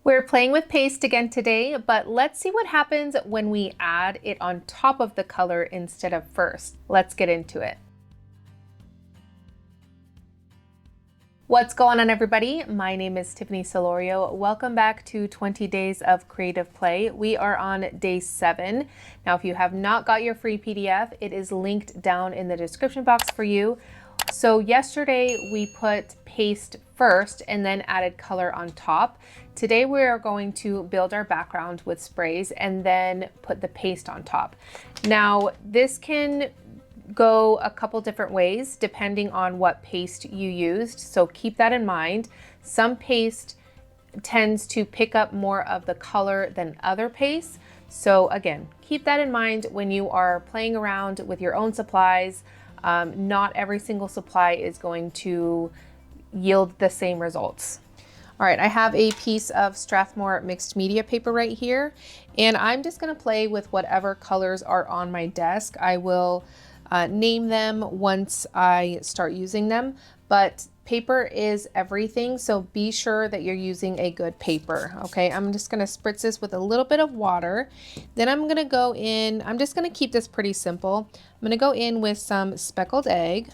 We're playing with paste again today, but let's see what happens when we add it on top of the color instead of first. Let's get into it. What's going on, everybody? My name is Tiffany Solorio. Welcome back to 20 Days of Creative Play. We are on day 7. Now, if you have not got your free PDF, it is linked down in the description box for you. So yesterday we put paste first and then added color on top. Today we are going to build our background with sprays and then put the paste on top. Now, this can go a couple different ways depending on what paste you used, so keep that in mind. Some paste tends to pick up more of the color than other paste, so again, keep that in mind when you are playing around with your own supplies. Not every single supply is going to yield the same results. All right, I have a piece of Strathmore mixed media paper right here, and I'm just gonna play with whatever colors are on my desk. I will name them once I start using them, but paper is everything, so be sure that you're using a good paper, okay? I'm just gonna spritz this with a little bit of water. Then I'm gonna go in, I'm just gonna keep this pretty simple. I'm gonna go in with some speckled egg.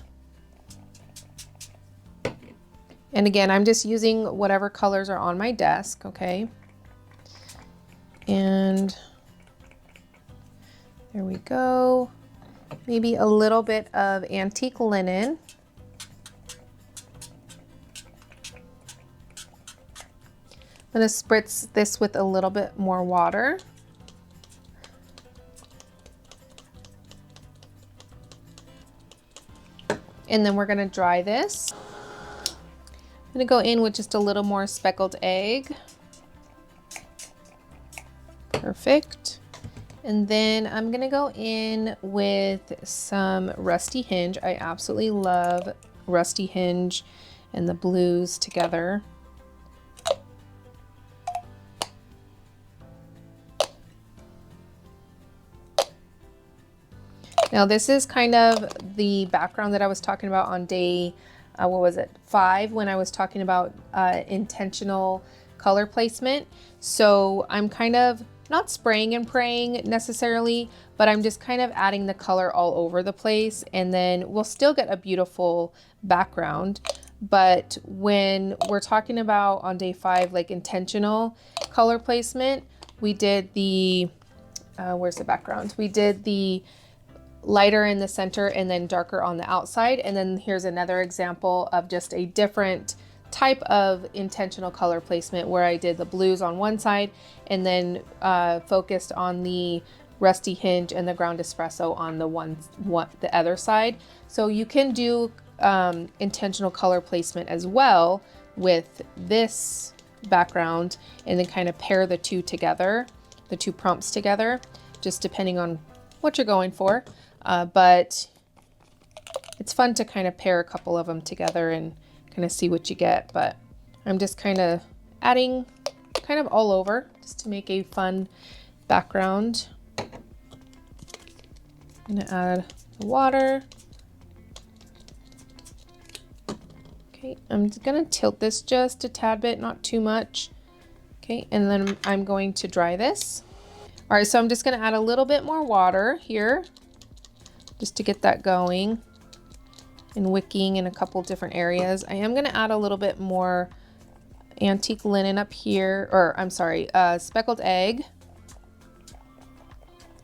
And again, I'm just using whatever colors are on my desk, okay? And there we go. Maybe a little bit of antique linen. I'm going to spritz this with a little bit more water. And then we're going to dry this. I'm going to go in with just a little more speckled egg. Perfect. And then I'm going to go in with some Rusty Hinge. I absolutely love Rusty Hinge and the blues together. Now this is kind of the background that I was talking about on day, 5, when I was talking about intentional color placement. So I'm kind of not spraying and praying necessarily, but I'm just kind of adding the color all over the place, and then we'll still get a beautiful background. But when we're talking about on day 5, like intentional color placement, we did the, where's the background? We did the lighter in the center and then darker on the outside. And then here's another example of just a different type of intentional color placement where I did the blues on one side and then focused on the Rusty Hinge and the ground espresso on the other side. So you can do intentional color placement as well with this background and then kind of pair the two together, the two prompts together, just depending on what you're going for. But it's fun to kind of pair a couple of them together and kind of see what you get. But I'm just kind of adding kind of all over just to make a fun background. I'm gonna add the water. Okay, I'm just gonna tilt this just a tad bit, not too much. Okay, and then I'm going to dry this. All right, so I'm just gonna add a little bit more water here just to get that going and wicking in a couple different areas. I am gonna add a little bit more antique linen up here, or I'm sorry, speckled egg.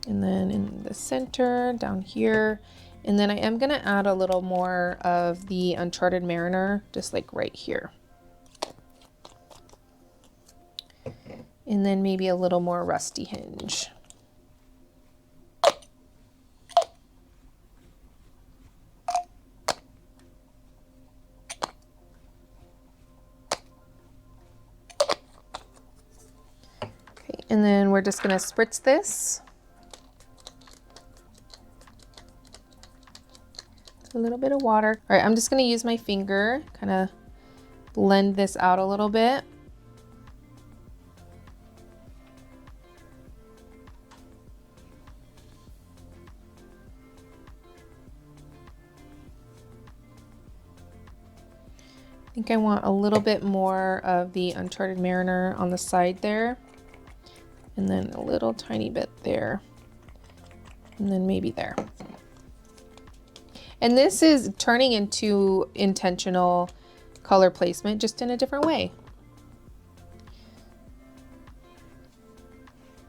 And then in the center, down here. And then I am gonna add a little more of the Uncharted Mariner, just like right here. And then maybe a little more Rusty Hinge. Okay, and then we're just gonna spritz this. A little bit of water. All right, I'm just gonna use my finger, kind of blend this out a little bit. think I want a little bit more of the Uncharted Mariner on the side there, and then a little tiny bit there, and then maybe there. And this is turning into intentional color placement, just in a different way.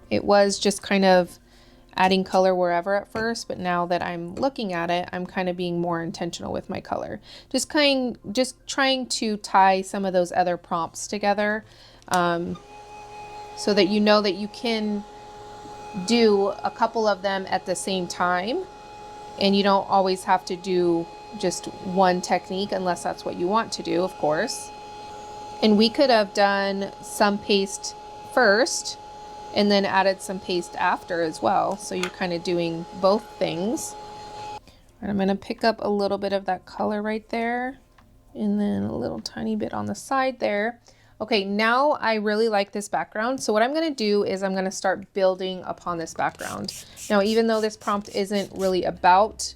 It was just kind of adding color wherever at first, but now that I'm looking at it, I'm kind of being more intentional with my color. Just trying to tie some of those other prompts together, so that you know that you can do a couple of them at the same time, and you don't always have to do just one technique unless that's what you want to do, of course. And we could have done some paste first and then added some paste after as well. So you're kind of doing both things. And I'm going to pick up a little bit of that color right there, and then a little tiny bit on the side there. Okay, now I really like this background. So what I'm going to do is I'm going to start building upon this background. Now, even though this prompt isn't really about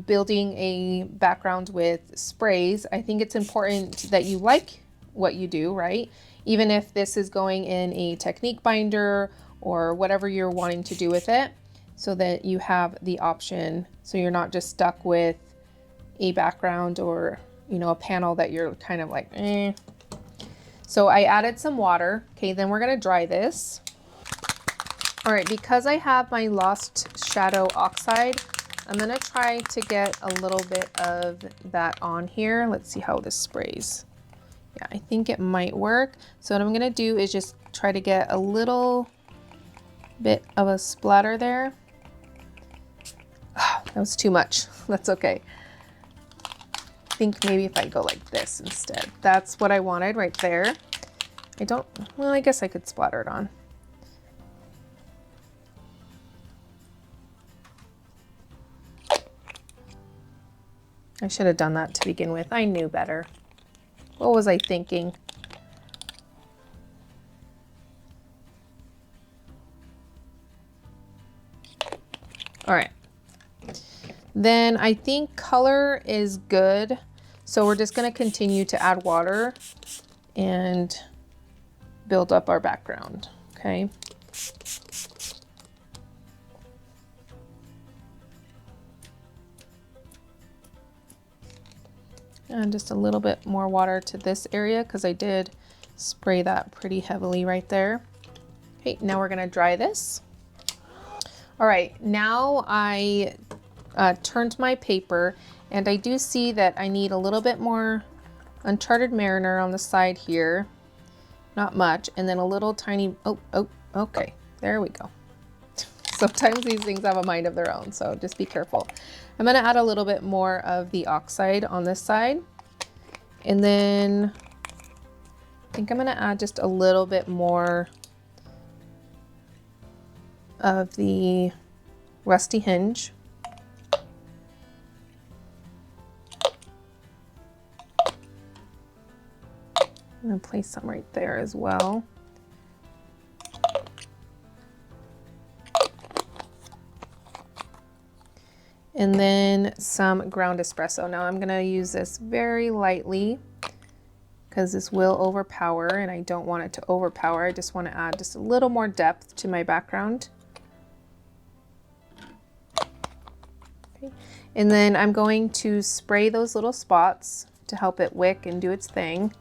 building a background with sprays, I think it's important that you like what you do, right? Even if this is going in a technique binder or whatever you're wanting to do with it, so that you have the option, so you're not just stuck with a background or, you know, a panel that you're kind of like, eh. So I added some water. Okay, then we're gonna dry this. All right, because I have my Lost Shadow Oxide, I'm gonna try to get a little bit of that on here. Let's see how this sprays. Yeah, I think it might work. So what I'm gonna do is just try to get a little bit of a splatter there. Oh, that was too much. That's okay. I think maybe if I go like this instead. That's what I wanted right there. Well, I guess I could splatter it on. I should have done that to begin with. I knew better. What was I thinking? All right. Then I think color is good. So we're just going to continue to add water and build up our background. Okay. And just a little bit more water to this area because I did spray that pretty heavily right there. Okay, now we're gonna dry this. All right, now I turned my paper, and I do see that I need a little bit more Uncharted Mariner on the side here. Not much, and then a little tiny, okay, there we go. Sometimes these things have a mind of their own, so just be careful. I'm gonna add a little bit more of the oxide on this side. And then I think I'm gonna add just a little bit more of the rusty hinge. I'm gonna place some right there as well. And then some ground espresso. Now I'm gonna use this very lightly because this will overpower, and I don't want it to overpower. I just want to add just a little more depth to my background. Okay. And then I'm going to spray those little spots to help it wick and do its thing.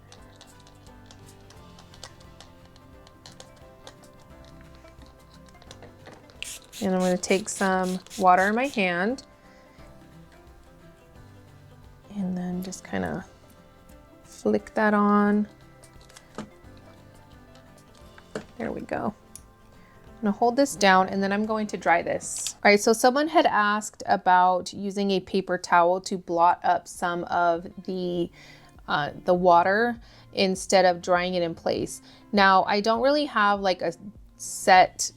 And I'm going to take some water in my hand and then just kind of flick that on. There we go. I'm gonna hold this down, and then I'm going to dry this. All right, so someone had asked about using a paper towel to blot up some of the water instead of drying it in place. Now, I don't really have like a set,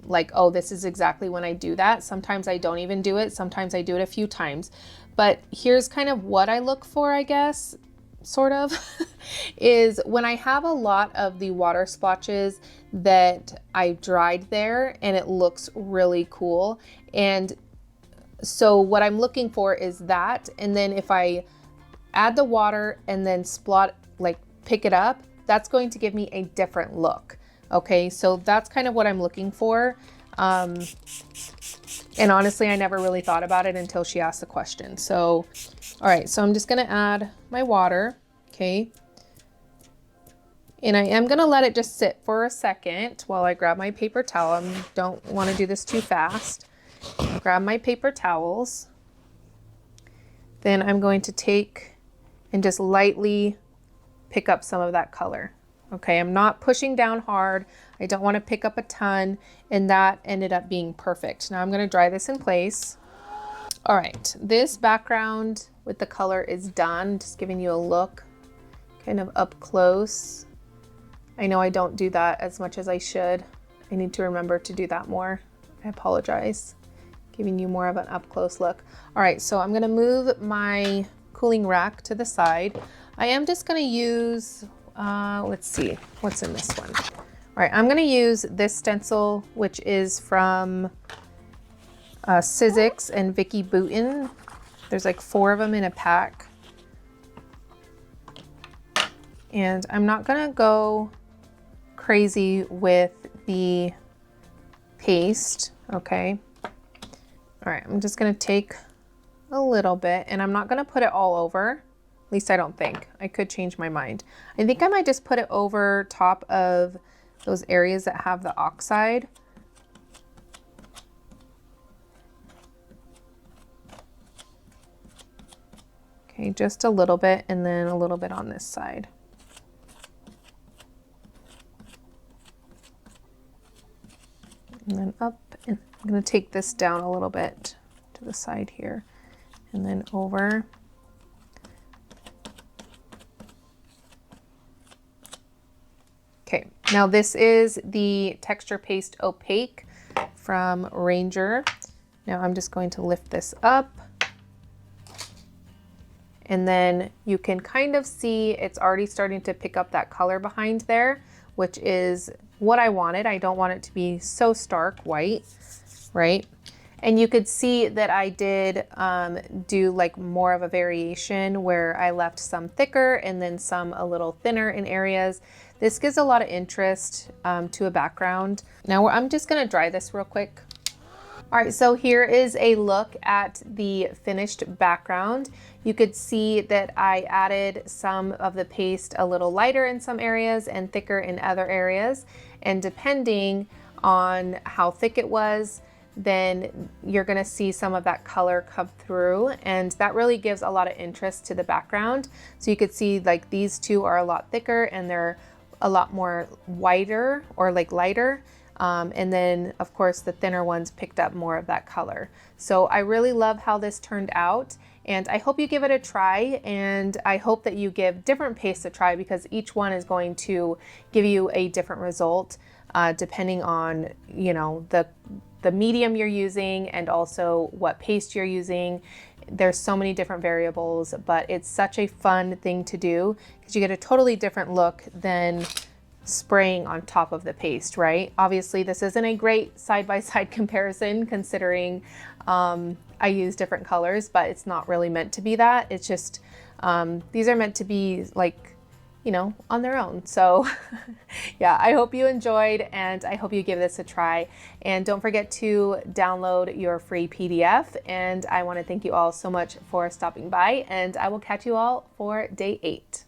like, oh, this is exactly when I do that. Sometimes I don't even do it. Sometimes I do it a few times. But here's kind of what I look for, I guess, sort of, is when I have a lot of the water splotches that I dried there and it looks really cool. And so what I'm looking for is that. And then if I add the water and then splot, like pick it up, that's going to give me a different look. Okay, so that's kind of what I'm looking for. And honestly, I never really thought about it until she asked the question. So, all right, so I'm just gonna add my water, okay? And I am gonna let it just sit for a second while I grab my paper towel. I don't wanna do this too fast. I'll grab my paper towels. Then I'm going to take and just lightly pick up some of that color. Okay, I'm not pushing down hard. I don't want to pick up a ton, and that ended up being perfect. Now I'm going to dry this in place. All right, this background with the color is done. Just giving you a look kind of up close. I know I don't do that as much as I should. I need to remember to do that more. I apologize. Giving you more of an up close look. All right, so I'm going to move my cooling rack to the side. I am just going to use, let's see, what's in this one. All right, I'm going to use this stencil, which is from Sizzix and Vicky Booten. There's like 4 of them in a pack. And I'm not going to go crazy with the paste, okay? All right, I'm just going to take a little bit, and I'm not going to put it all over. At least I don't think. I could change my mind. I think I might just put it over top of those areas that have the oxide. Okay, just a little bit, and then a little bit on this side. And then up, and I'm going to take this down a little bit to the side here, and then over. Okay, now this is the Texture Paste Opaque from Ranger. Now I'm just going to lift this up. And then you can kind of see it's already starting to pick up that color behind there, which is what I wanted. I don't want it to be so stark white, right? And you could see that I did do like more of a variation where I left some thicker and then some a little thinner in areas. This gives a lot of interest to a background. Now I'm just gonna dry this real quick. All right, so here is a look at the finished background. You could see that I added some of the paste a little lighter in some areas and thicker in other areas. And depending on how thick it was, then you're gonna see some of that color come through, and that really gives a lot of interest to the background. So you could see like these two are a lot thicker and they're a lot more whiter or like lighter. And then of course the thinner ones picked up more of that color. So I really love how this turned out, and I hope you give it a try, and I hope that you give different pastes a try, because each one is going to give you a different result depending on, you know, the medium you're using and also what paste you're using. There's so many different variables, but it's such a fun thing to do because you get a totally different look than spraying on top of the paste, right? Obviously, this isn't a great side-by-side comparison considering I use different colors, but it's not really meant to be that. It's just, these are meant to be like, you know, on their own. So yeah, I hope you enjoyed, and I hope you give this a try. And don't forget to download your free PDF. And I want to thank you all so much for stopping by, and I will catch you all for day 8.